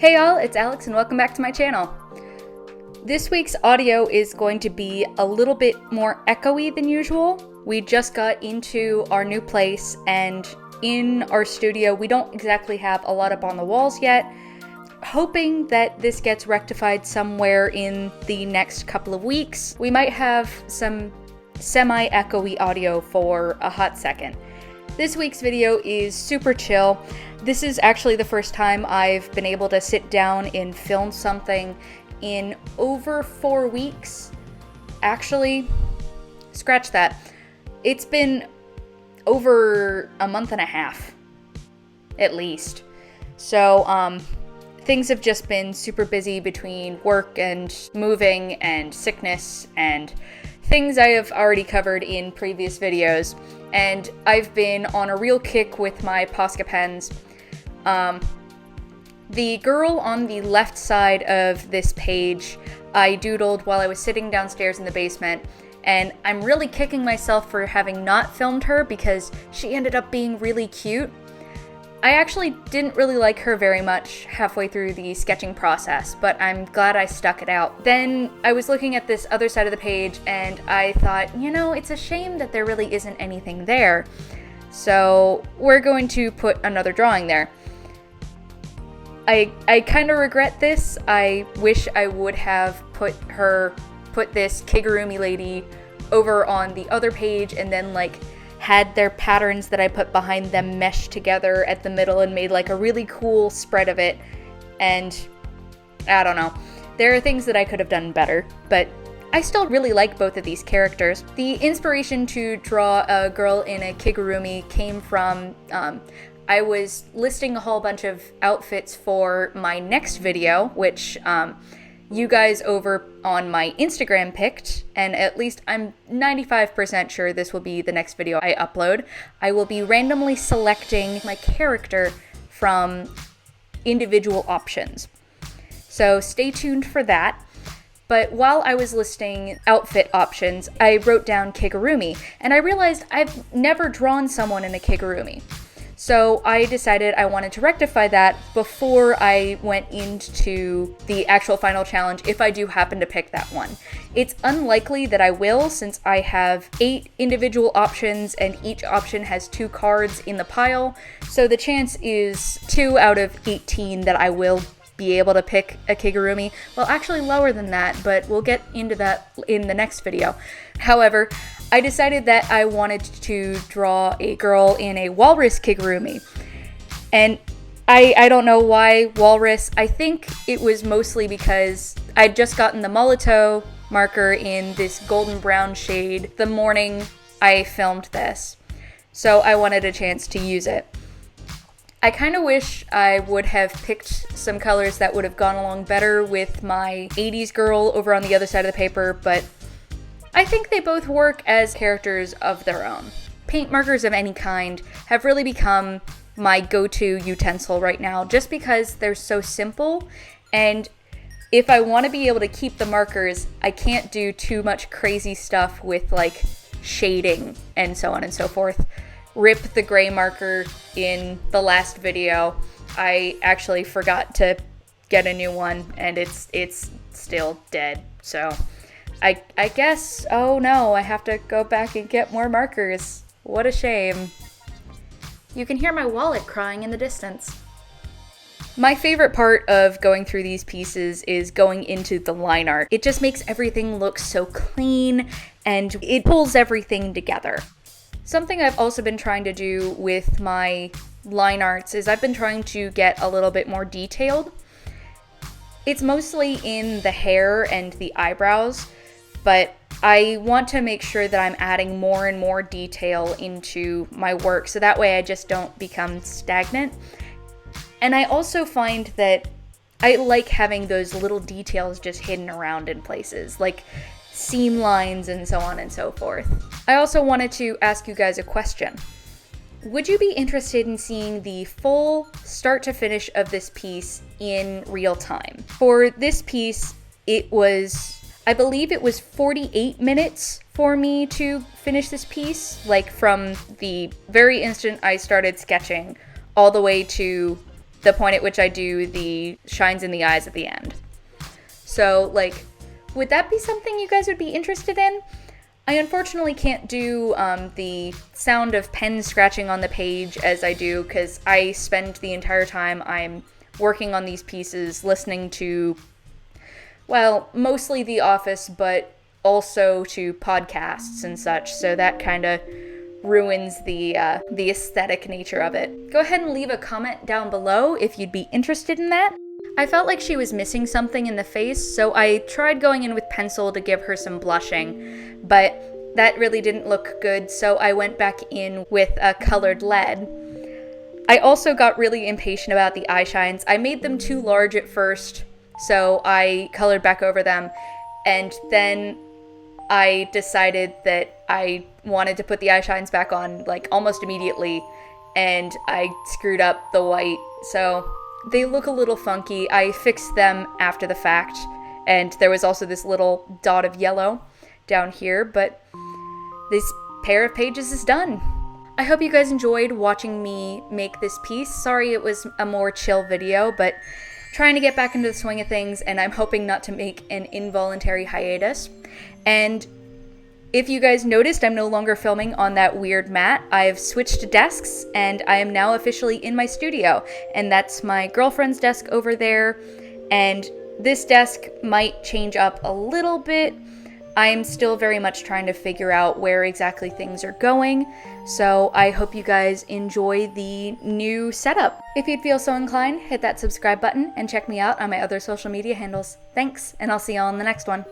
Hey y'all, it's Alex and welcome back to my channel. This week's audio is going to be a little bit more echoey than usual. We just got into our new place and in our studio we don't exactly have a lot up on the walls yet. Hoping that this gets rectified somewhere in the next couple of weeks. We might have some semi-echoey audio for a hot second. This week's video is super chill. This is actually the first time I've been able to sit down and film something in over 4 weeks. Actually, scratch that. It's been over a month and a half, at least. So, things have just been super busy between work and moving and sickness and things I have already covered in previous videos. And I've been on a real kick with my Posca pens. The girl on the left side of this page I doodled while I was sitting downstairs in the basement, and I'm really kicking myself for having not filmed her because she ended up being really cute. I actually didn't really like her very much halfway through the sketching process, but I'm glad I stuck it out. Then I was looking at this other side of the page and I thought, you know, it's a shame that there really isn't anything there. So we're going to put another drawing there. I kind of regret this. I wish I would have put this Kigurumi lady over on the other page and then had their patterns that I put behind them mesh together at the middle and made like a really cool spread of it. And I don't know. There are things that I could have done better, but I still really like both of these characters. The inspiration to draw a girl in a Kigurumi came from, I was listing a whole bunch of outfits for my next video, which you guys over on my Instagram picked, and at least I'm 95% sure this will be the next video I upload. I will be randomly selecting my character from individual options. So stay tuned for that. But while I was listing outfit options, I wrote down Kigurumi, and I realized I've never drawn someone in a Kigurumi. So I decided I wanted to rectify that before I went into the actual final challenge if I do happen to pick that one. It's unlikely that I will, since I have 8 individual options and each option has 2 cards in the pile, so the chance is 2 out of 18 that I will be able to pick a Kigurumi. Well, actually lower than that, but we'll get into that in the next video. However, I decided that I wanted to draw a girl in a walrus Kigurumi. And I don't know why walrus. I think it was mostly because I'd just gotten the Molotow marker in this golden brown shade the morning I filmed this. So I wanted a chance to use it. I kind of wish I would have picked some colors that would have gone along better with my 80s girl over on the other side of the paper, but I think they both work as characters of their own. Paint markers of any kind have really become my go-to utensil right now, just because they're so simple, and if I want to be able to keep the markers, I can't do too much crazy stuff with shading and so on and so forth. Rip the gray marker in the last video. I actually forgot to get a new one and it's still dead. So I guess, oh no, I have to go back and get more markers. What a shame. You can hear my wallet crying in the distance. My favorite part of going through these pieces is going into the line art. It just makes everything look so clean and it pulls everything together. Something I've also been trying to do with my line arts is I've been trying to get a little bit more detailed. It's mostly in the hair and the eyebrows, but I want to make sure that I'm adding more and more detail into my work, so that way I just don't become stagnant. And I also find that I like having those little details just hidden around in places, like seam lines and so on and so forth. I also wanted to ask you guys a question. Would you be interested in seeing the full start to finish of this piece in real time? For this piece, I believe it was 48 minutes for me to finish this piece, from the very instant I started sketching all the way to the point at which I do the shines in the eyes at the end. So, like, would that be something you guys would be interested in? I unfortunately can't do the sound of pen scratching on the page as I do, because I spend the entire time I'm working on these pieces listening to, well, mostly The Office, but also to podcasts and such, so that kind of ruins the aesthetic nature of it. Go ahead and leave a comment down below if you'd be interested in that. I felt like she was missing something in the face, so I tried going in with pencil to give her some blushing, but that really didn't look good, so I went back in with a colored lead. I also got really impatient about the eye shines. I made them too large at first, so I colored back over them, and then I decided that I wanted to put the eye shines back on like almost immediately, and I screwed up the white, so they look a little funky. I fixed them after the fact, and there was also this little dot of yellow down here, but this pair of pages is done. I hope you guys enjoyed watching me make this piece. Sorry it was a more chill video, but trying to get back into the swing of things, and I'm hoping not to make an involuntary hiatus. And if you guys noticed, I'm no longer filming on that weird mat. I've switched desks, and I am now officially in my studio. And that's my girlfriend's desk over there. And this desk might change up a little bit. I'm still very much trying to figure out where exactly things are going. So I hope you guys enjoy the new setup. If you'd feel so inclined, hit that subscribe button and check me out on my other social media handles. Thanks, and I'll see y'all in the next one.